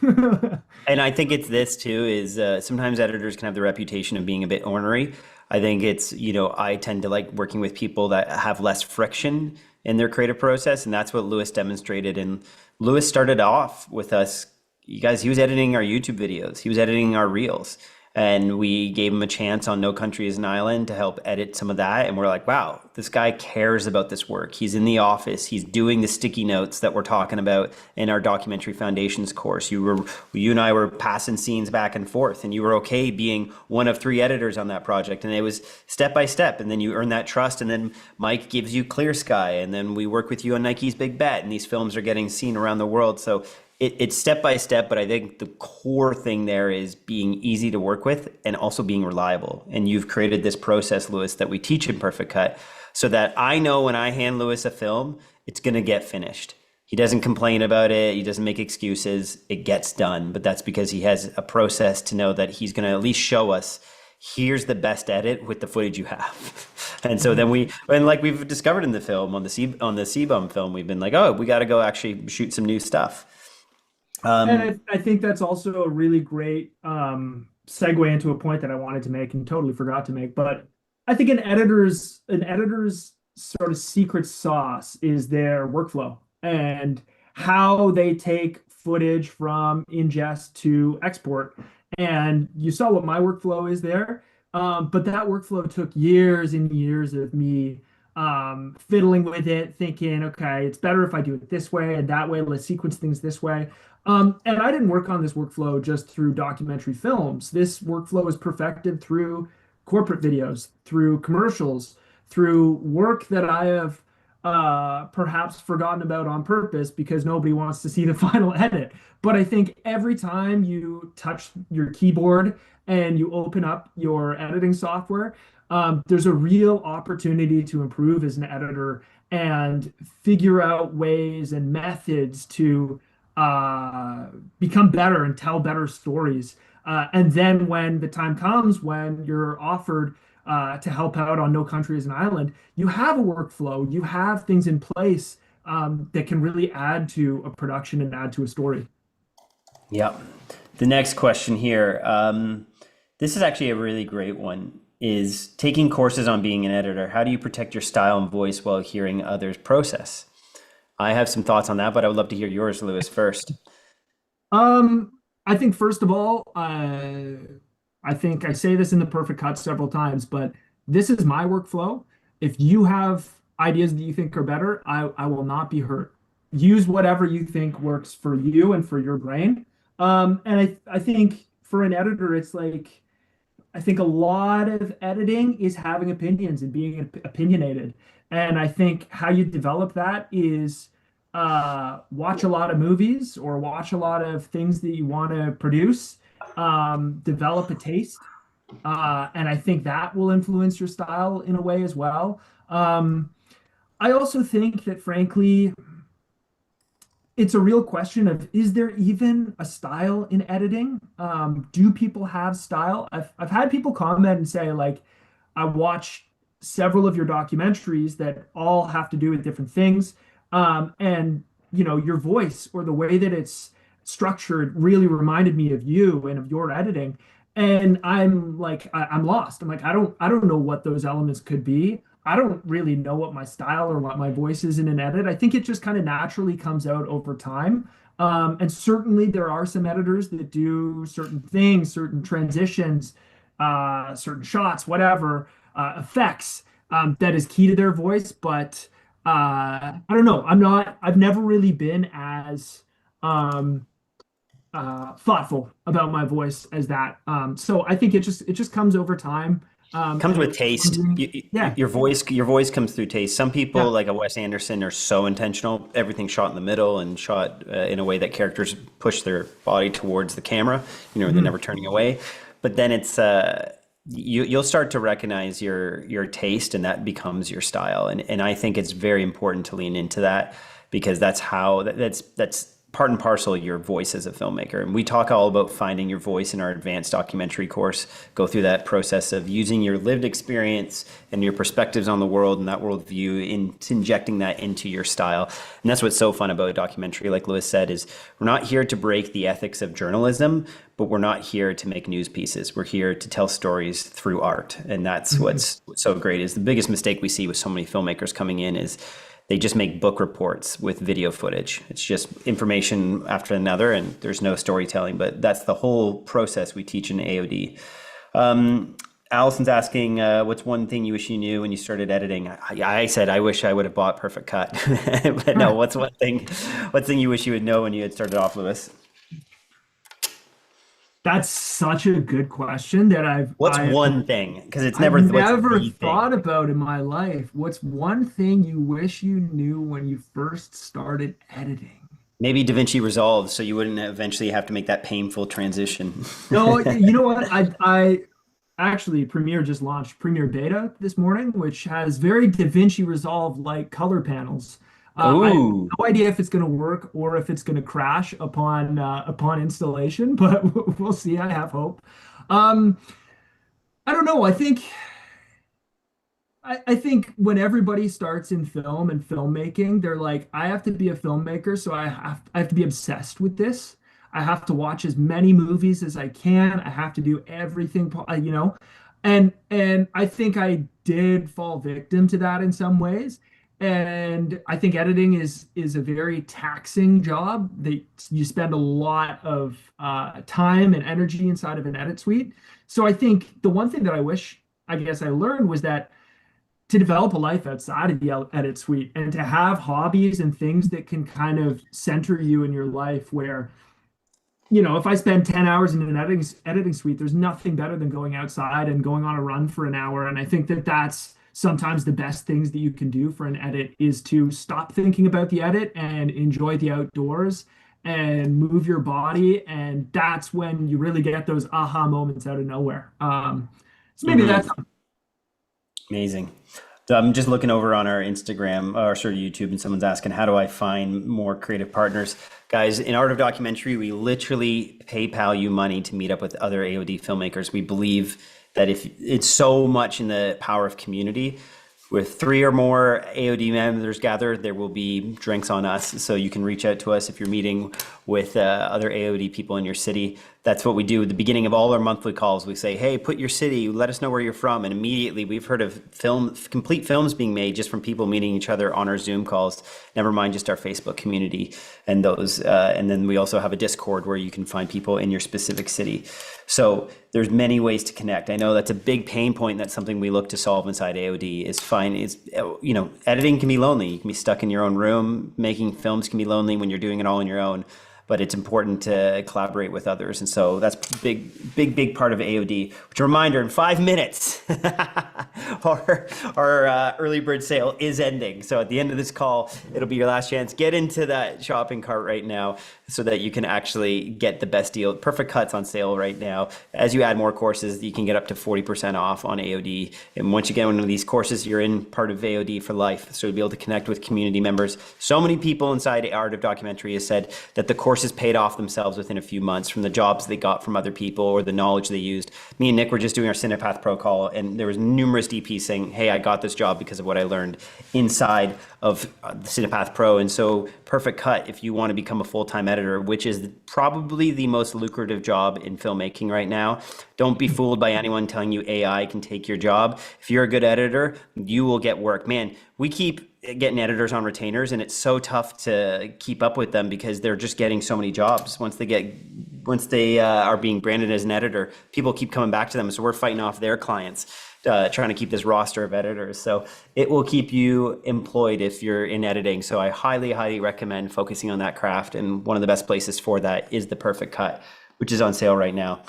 And I think it's this too, is sometimes editors can have the reputation of being a bit ornery. I think it's, I tend to like working with people that have less friction in their creative process. And that's what Lewis demonstrated. And Lewis started off with us, you guys, he was editing our YouTube videos. He was editing our reels. And we gave him a chance on No Country is an Island to help edit some of that. And we're like, wow, this guy cares about this work. He's in the office. He's doing the sticky notes that we're talking about in our Documentary Foundations course. You and I were passing scenes back and forth, and you were okay being one of 3 editors on that project. And it was step by step. And then you earn that trust. And then Mike gives you Clear Sky. And then we work with you on Nike's Big Bet. And these films are getting seen around the world. So it's step by step, but I think the core thing there is being easy to work with and also being reliable. And you've created this process, Lewis, that we teach in Perfect Cut so that I know when I hand Lewis a film, it's going to get finished. He doesn't complain about it. He doesn't make excuses. It gets done. But that's because he has a process to know that he's going to at least show us, here's the best edit with the footage you have. And so then like we've discovered in the film, on the CBUM film, we've been like, oh, we got to go actually shoot some new stuff. And I think that's also a really great segue into a point that I wanted to make and totally forgot to make. But I think an editor's sort of secret sauce is their workflow and how they take footage from ingest to export. And you saw what my workflow is there. But that workflow took years and years of me fiddling with it, thinking, okay, it's better if I do it this way and that way. Let's sequence things this way. And I didn't work on this workflow just through documentary films. This workflow is perfected through corporate videos, through commercials, through work that I have perhaps forgotten about on purpose because nobody wants to see the final edit. But I think every time you touch your keyboard and you open up your editing software, there's a real opportunity to improve as an editor and figure out ways and methods to become better and tell better stories. And then when the time comes when you're offered to help out on No Country is an Island, you have a workflow, you have things in place that can really add to a production and add to a story. Yep. The next question here, this is actually a really great one, is taking courses on being an editor. How do you protect your style and voice while hearing others' process? I have some thoughts on that, but I would love to hear yours, Lewis, first. I think first of all, I think I say this in the Perfect Cut several times, but this is my workflow. If you have ideas that you think are better, I will not be hurt. Use whatever you think works for you and for your brain. And I think for an editor, it's like, I think a lot of editing is having opinions and being opinionated. And I think how you develop that is watch a lot of movies or watch a lot of things that you want to produce, develop a taste. And I think that will influence your style in a way as well. I also think that, frankly, it's a real question of, is there even a style in editing? Do people have style? I've had people comment and say, like, I watched several of your documentaries that all have to do with different things. And, you know, your voice or the way that it's structured really reminded me of you and of your editing. And I'm like, I'm lost. I'm like, I don't know what those elements could be. I don't really know what my style or what my voice is in an edit. I think it just kind of naturally comes out over time. And certainly there are some editors that do certain things, certain transitions, certain shots, whatever, effects, that is key to their voice. But I don't know. I've never really been as thoughtful about my voice as that. So I think it just comes over time. Comes with taste. Your voice comes through taste. Some people, like a Wes Anderson, are so intentional. Everything's shot in the middle and shot in a way that characters push their body towards the camera. You know, they're never turning away. But then it's you'll start to recognize your taste, and that becomes your style. And I think it's very important to lean into that, because that's part and parcel of your voice as a filmmaker. And we talk all about finding your voice in our advanced documentary course, go through that process of using your lived experience and your perspectives on the world and that worldview, injecting that into your style. And that's what's so fun about a documentary, like Lewis said, is we're not here to break the ethics of journalism, but we're not here to make news pieces. We're here to tell stories through art. And that's what's so great. Is the biggest mistake we see with so many filmmakers coming in is they just make book reports with video footage. It's just information after another, and there's no storytelling. But that's the whole process we teach in AOD. Allison's asking, what's one thing you wish you knew when you started editing? I said I wish I would have bought Perfect Cut. But no, what's one thing you wish you would know when you had started off, Lewis? That's such a good question that I've one thing? Because it's never thing. thought about in my life. What's one thing you wish you knew when you first started editing? Maybe DaVinci Resolve, so you wouldn't eventually have to make that painful transition. No, you know what? I actually Premiere just launched Premiere Beta this morning, which has very DaVinci Resolve like color panels. I have Ooh, no idea if it's going to work or if it's going to crash upon installation, but we'll see. I have hope. Um, I don't know. I think when everybody starts in film and filmmaking, they're like, I have to be a filmmaker, so I have to be obsessed with this. I have to watch as many movies as I can. I have to do everything, and I think I did fall victim to that in some ways. And I think editing is a very taxing job that you spend a lot of time and energy inside of an edit suite. So I think the one thing that I guess I learned was that to develop a life outside of the edit suite and to have hobbies and things that can kind of center you in your life where, if I spend 10 hours in an editing suite, there's nothing better than going outside and going on a run for an hour. And I think that that's sometimes the best things that you can do for an edit is to stop thinking about the edit and enjoy the outdoors and move your body. And that's when you really get those aha moments out of nowhere. So maybe that's amazing. So I'm just looking over on our Instagram or sort of YouTube, and someone's asking, how do I find more creative partners? Guys, in Art of Documentary, we literally PayPal you money to meet up with other AOD filmmakers. We believe that if it's so much in the power of community, with 3 or more AOD members gathered, there will be drinks on us. So you can reach out to us if you're meeting with other AOD people in your city. That's what we do at the beginning of all our monthly calls. We say, hey, put your city, let us know where you're from. And immediately we've heard of complete films being made just from people meeting each other on our Zoom calls, never mind just our Facebook community and those. And then we also have a Discord where you can find people in your specific city. So there's many ways to connect. I know that's a big pain point. That's something we look to solve inside AOD editing can be lonely. You can be stuck in your own room. Making films can be lonely when you're doing it all on your own. But it's important to collaborate with others. And so that's big part of AOD, which a reminder, in 5 minutes, our early bird sale is ending. So at the end of this call, it'll be your last chance. Get into that shopping cart right now so that you can actually get the best deal. Perfect Cut's on sale right now. As you add more courses, you can get up to 40% off on AOD. And once you get one of these courses, you're in part of AOD for life. So you'll be able to connect with community members. So many people inside Art of Documentary has said that the courses paid off themselves within a few months from the jobs they got from other people or the knowledge they used. Me and Nick were just doing our Cinepath Pro call, and there was numerous DPs saying, hey, I got this job because of what I learned inside of the Cinepath Pro. And so Perfect Cut, if you want to become a full-time editor, which is probably the most lucrative job in filmmaking right now, don't be fooled by anyone telling you AI can take your job. If you're a good editor, you will get work. Man, we keep getting editors on retainers, and it's so tough to keep up with them because they're just getting so many jobs. Once they are being branded as an editor, people keep coming back to them. So we're fighting off their clients, trying to keep this roster of editors. So it will keep you employed if you're in editing. So I highly recommend focusing on that craft. And one of the best places for that is the Perfect Cut, which is on sale right now.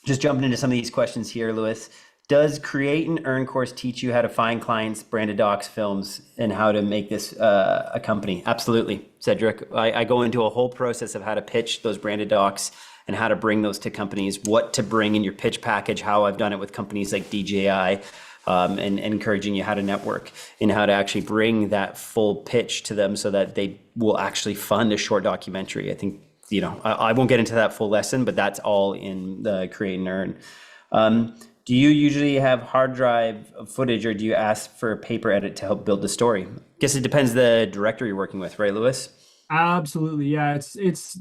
Just jumping into some of these questions here, Lewis. Does Create and Earn course teach you how to find clients, branded docs, films, and how to make this a company? Absolutely, Cedric. I go into a whole process of how to pitch those branded docs and how to bring those to companies, what to bring in your pitch package, how I've done it with companies like DJI, and encouraging you how to network and how to actually bring that full pitch to them so that they will actually fund a short documentary. I think, I won't get into that full lesson, but that's all in the Create and Earn. Do you usually have hard drive footage, or do you ask for a paper edit to help build the story? Guess it depends the director you're working with, right, Lewis? absolutely. Yeah, it's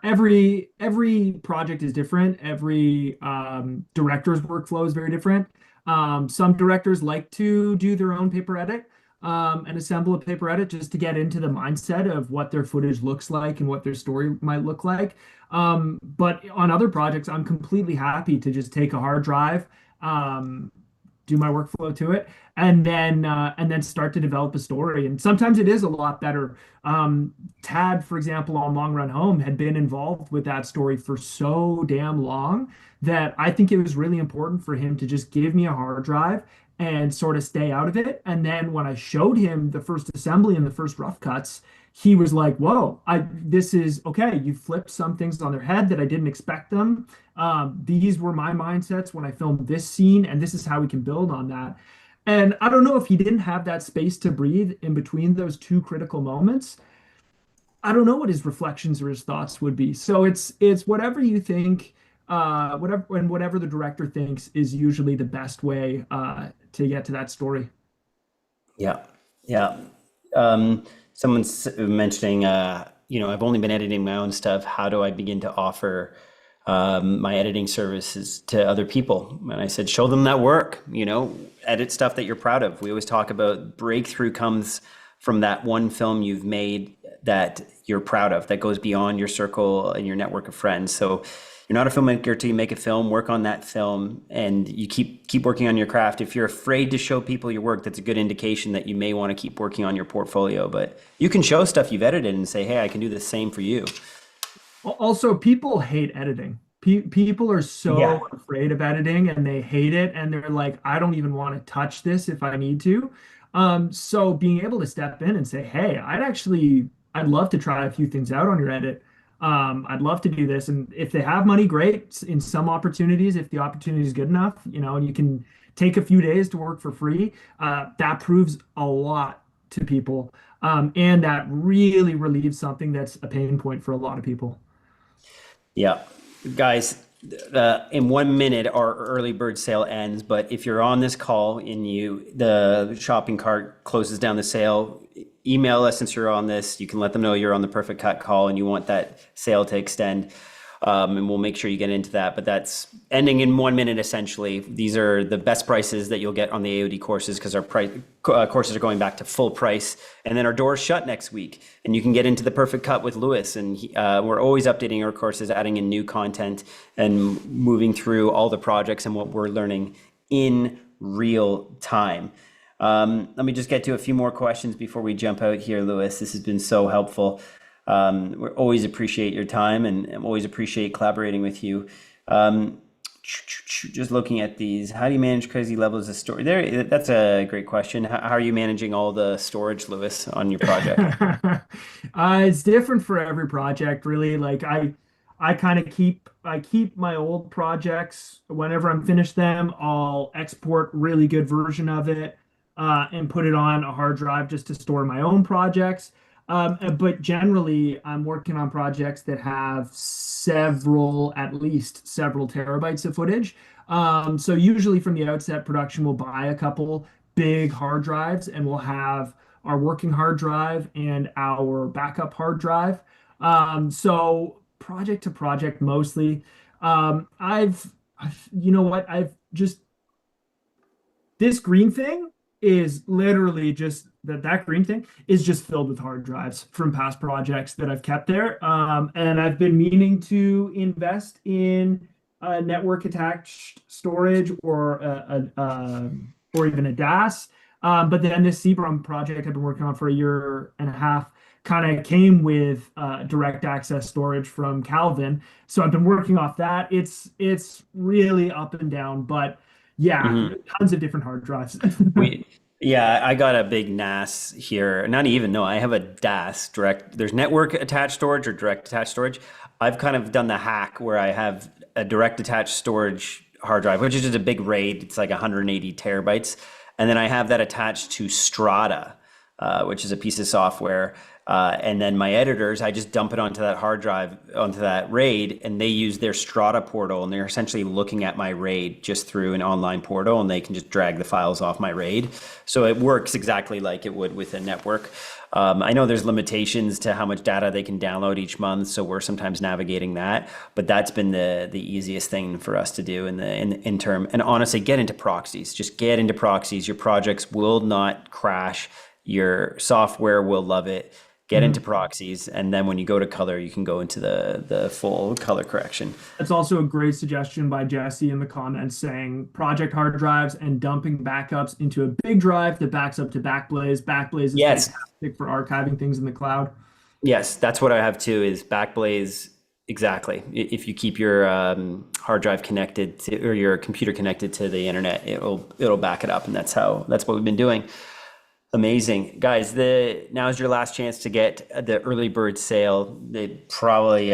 every project is different. Every director's workflow is very different. Some directors like to do their own paper edit and assemble a paper edit just to get into the mindset of what their footage looks like and what their story might look like. But on other projects, I'm completely happy to just take a hard drive, do my workflow to it, and then start to develop a story. And sometimes it is a lot better. Tad, for example, on Long Run Home, had been involved with that story for so damn long that I think it was really important for him to just give me a hard drive and sort of stay out of it. And then when I showed him the first assembly and the first rough cuts, he was like, whoa, this is okay. You flipped some things on their head that I didn't expect them. These were my mindsets when I filmed this scene, and this is how we can build on that. And I don't know if he didn't have that space to breathe in between those two critical moments. I don't know what his reflections or his thoughts would be. So it's whatever you think, whatever the director thinks is usually the best way to get to that story. Yeah, yeah. Someone's mentioning, I've only been editing my own stuff. How do I begin to offer my editing services to other people? And I said, show them that work, edit stuff that you're proud of. We always talk about breakthrough comes from that one film you've made that you're proud of, that goes beyond your circle and your network of friends. So you're not a filmmaker till you make a film, work on that film, and you keep working on your craft. If you're afraid to show people your work, that's a good indication that you may want to keep working on your portfolio. But you can show stuff you've edited and say, hey, I can do the same for you. Also, people hate editing. People are so afraid of editing, and they hate it. And they're like, I don't even want to touch this if I need to. So being able to step in and say, hey, I'd love to try a few things out on your edit. I'd love to do this. And if they have money, great. In some opportunities, if the opportunity is good enough, and you can take a few days to work for free, that proves a lot to people. And that really relieves something that's a pain point for a lot of people. Yeah, guys, in 1 minute, our early bird sale ends. But if you're on this call and the shopping cart closes down the sale, email us since you're on this. You can let them know you're on the Perfect Cut call and you want that sale to extend. And we'll make sure you get into that. But that's ending in 1 minute, essentially. These are the best prices that you'll get on the AOD courses because our courses are going back to full price. And then our doors shut next week. And you can get into the Perfect Cut with Lewis. And we're always updating our courses, adding in new content and moving through all the projects and what we're learning in real time. Let me just get to a few more questions before we jump out here, Lewis. This has been so helpful. We always appreciate your time and always appreciate collaborating with you. Just looking at these, how do you manage crazy levels of storage? That's a great question. How are you managing all the storage, Lewis, on your project? It's different for every project, really. Like I kind of keep my old projects. Whenever I'm finished them, I'll export really good version of it and put it on a hard drive just to store my own projects. But generally, I'm working on projects that have at least several terabytes of footage. So usually from the outset, production will buy a couple big hard drives, and we'll have our working hard drive and our backup hard drive. So project to project mostly. This green thing is literally just that green thing is just filled with hard drives from past projects that I've kept there. And I've been meaning to invest in a network attached storage or even a DAS. But then this CBRUM project I've been working on for a year and a half kind of came with direct access storage from Calvin. So I've been working off that. It's really up and down, but tons of different hard drives. I got a big NAS here. I have a DAS, there's network attached storage or direct attached storage. I've kind of done the hack where I have a direct attached storage hard drive, which is just a big RAID. It's like 180 terabytes. And then I have that attached to Strata, which is a piece of software. And then my editors, I just dump it onto that hard drive, onto that RAID, and they use their Strata portal, and they're essentially looking at my RAID just through an online portal, and they can just drag the files off my RAID. So it works exactly like it would with a network. I know there's limitations to how much data they can download each month, so we're sometimes navigating that, but that's been the easiest thing for us to do in the interim. And honestly, get into proxies. Just get into proxies. Your projects will not crash. Your software will love it. Get into proxies, and then when you go to color, you can go into the full color correction. That's also a great suggestion by Jesse in the comments saying project hard drives and dumping backups into a big drive that backs up to Backblaze. Backblaze is fantastic for archiving things in the cloud. Yes, that's what I have too, is Backblaze Exactly. If you keep your hard drive connected to, or your computer connected to the internet, it'll back it up, and that's what we've been doing. Amazing, guys. Now is your last chance to get the early bird sale. They probably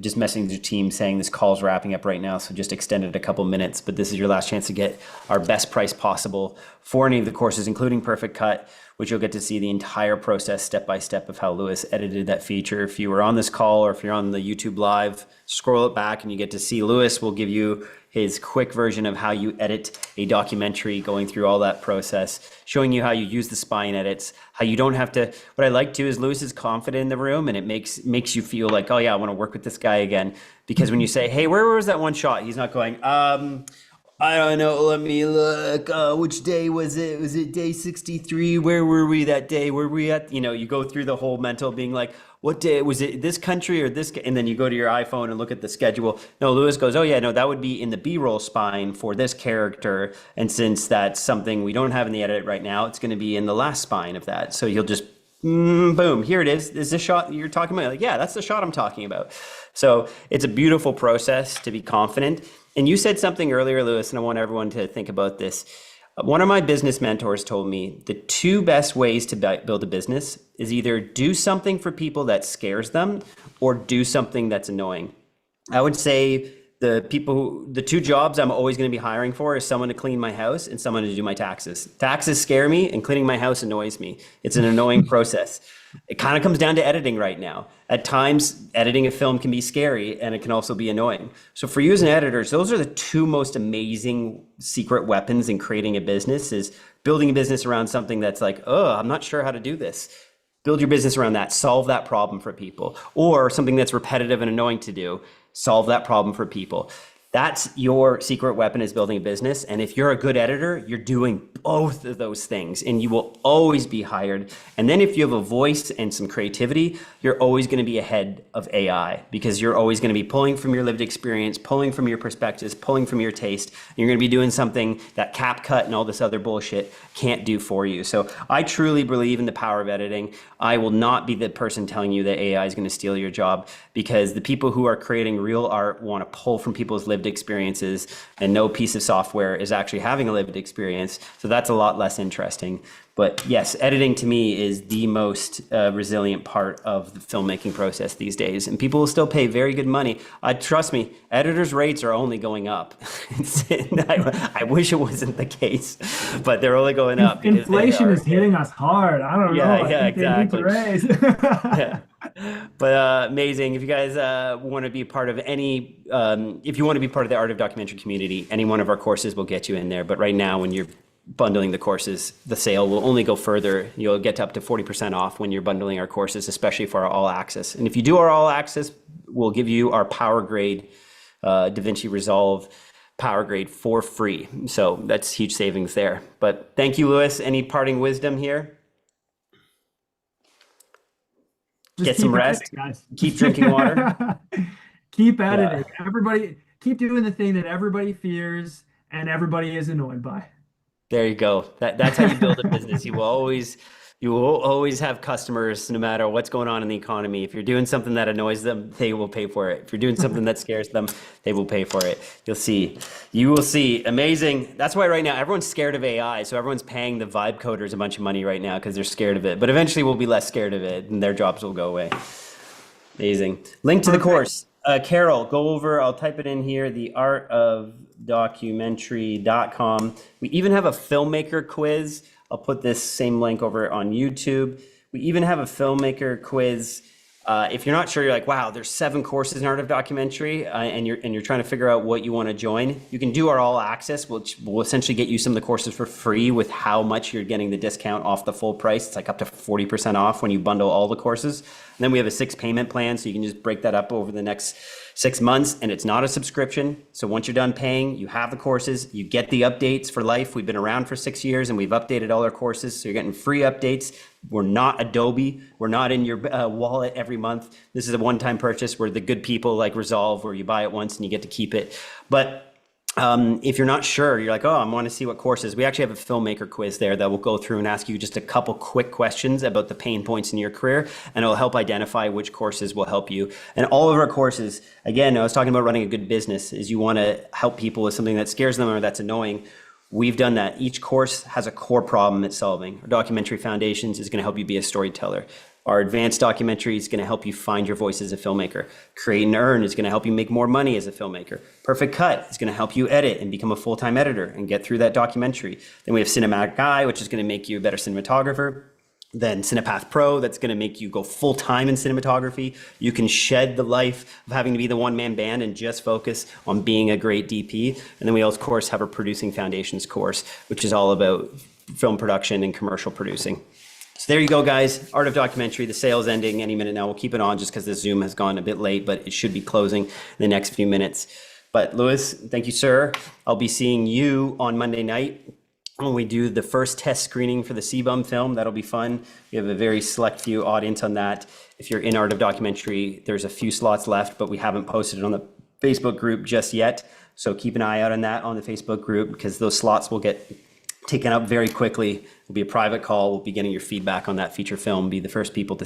just messaging the team saying this call's wrapping up right now, so just extend it a couple minutes. But this is your last chance to get our best price possible for any of the courses, including Perfect Cut, which you'll get to see the entire process step by step of how Lewis edited that feature. If you were on this call or if you're on the YouTube live, scroll it back and you get to see Lewis will give you his quick version of how you edit a documentary, going through all that process, showing you how you use the spine edits, how you don't have to. What I like too is Lewis is confident in the room, and it makes you feel like, oh yeah, I want to work with this guy again. Because when you say, hey, where was that one shot? He's not going, I don't know, let me look. Which day was it? Was it day 63? Where were we that day? Were we at, you go through the whole mental being like, what day was it, this country or this? And then you go to your iPhone and look at the schedule. No, Lewis goes, oh yeah, no, that would be in the B-roll spine for this character. And since that's something we don't have in the edit right now, it's going to be in the last spine of that. So you'll just, boom, here it is. Is this shot you're talking about? Like, yeah, that's the shot I'm talking about. So it's a beautiful process to be confident. And you said something earlier, Lewis, and I want everyone to think about this. One of my business mentors told me the two best ways to build a business is either do something for people that scares them or do something that's annoying. I would say the two jobs I'm always going to be hiring for is someone to clean my house and someone to do my taxes. Taxes scare me and cleaning my house annoys me. It's an annoying process. It kind of comes down to editing right now. At times, editing a film can be scary and it can also be annoying. So for you as an editor, those are the two most amazing secret weapons in creating a business, is building a business around something that's like, oh, I'm not sure how to do this. Build your business around that, solve that problem for people. Or something that's repetitive and annoying to do, solve that problem for people. That's your secret weapon, is building a business. And if you're a good editor, you're doing both of those things and you will always be hired. And then if you have a voice and some creativity, you're always going to be ahead of AI, because you're always going to be pulling from your lived experience, pulling from your perspectives, pulling from your taste. And you're going to be doing something that CapCut and all this other bullshit can't do for you. So I truly believe in the power of editing. I will not be the person telling you that AI is going to steal your job, because the people who are creating real art want to pull from people's lived experiences, and no piece of software is actually having a lived experience. So that's a lot less interesting. But yes, editing to me is the most resilient part of the filmmaking process these days. And people will still pay very good money. Trust me, editors' rates are only going up. I wish it wasn't the case, but they're only going up. Inflation is hitting us hard. I don't know. Yeah, exactly. Yeah. But amazing. If you guys want to be part of any, if you want to be part of the Art of Documentary community, any one of our courses will get you in there. But right now, when you're bundling the courses, the sale will only go further. You'll get up to 40% off when you're bundling our courses, especially for our all access. And if you do our all access, we'll give you our power grade DaVinci Resolve power grade for free. So that's huge savings there. But thank you, Lewis. Any parting wisdom here? Just get some rest, editing, guys. Keep drinking water. Keep editing. Yeah. Everybody keep doing the thing that everybody fears and everybody is annoyed by. There you go. That's how you build a business. You will always have customers, no matter what's going on in the economy. If you're doing something that annoys them, they will pay for it. If you're doing something that scares them, they will pay for it. You'll see. You will see. Amazing. That's why right now everyone's scared of AI. So everyone's paying the vibe coders a bunch of money right now because they're scared of it. But eventually we'll be less scared of it and their jobs will go away. Amazing. Link to the course. Carol, go over, I'll type it in here, theartofdocumentary.com. We even have a filmmaker quiz. I'll put this same link over on YouTube. We even have a filmmaker quiz. If you're not sure, you're like, wow, there's 7 courses in Art of Documentary, and you're trying to figure out what you want to join. You can do our all access, which will essentially get you some of the courses for free with how much you're getting the discount off the full price. It's like up to 40% off when you bundle all the courses. And then we have a 6 payment plan, so you can just break that up over the next 6 months, and it's not a subscription. So once you're done paying, you have the courses, you get the updates for life. We've been around for 6 years and we've updated all our courses. So you're getting free updates. We're not Adobe. We're not in your wallet every month. This is a one-time purchase. We're the good people like Resolve, where you buy it once and you get to keep it. But If you're not sure, you're like, oh, I want to see what courses. We actually have a filmmaker quiz there that will go through and ask you just a couple quick questions about the pain points in your career, and it'll help identify which courses will help you. And all of our courses, again, I was talking about running a good business, is you want to help people with something that scares them or that's annoying. We've done that. Each course has a core problem it's solving. Our documentary foundations is going to help you be a storyteller. Our advanced documentary is going to help you find your voice as a filmmaker. Create and Earn is going to help you make more money as a filmmaker. Perfect Cut is going to help you edit and become a full-time editor and get through that documentary. Then we have Cinematic Guy, which is going to make you a better cinematographer. Then Cinepath Pro, that's going to make you go full-time in cinematography. You can shed the life of having to be the one-man band and just focus on being a great DP. And then we, of course, have our Producing Foundations course, which is all about film production and commercial producing. So there you go, guys. Art of Documentary. The sale's ending any minute now. We'll keep it on just because the Zoom has gone a bit late, but it should be closing in the next few minutes. But Louis, thank you, sir. I'll be seeing you on Monday night when we do the first test screening for the CBUM film. That'll be fun. We have a very select few audience on that. If you're in Art of Documentary, there's a few slots left, but we haven't posted it on the Facebook group just yet. So keep an eye out on that on the Facebook group, because those slots will get taken up very quickly. It'll be a private call. We'll be getting your feedback on that feature film, be the first people to see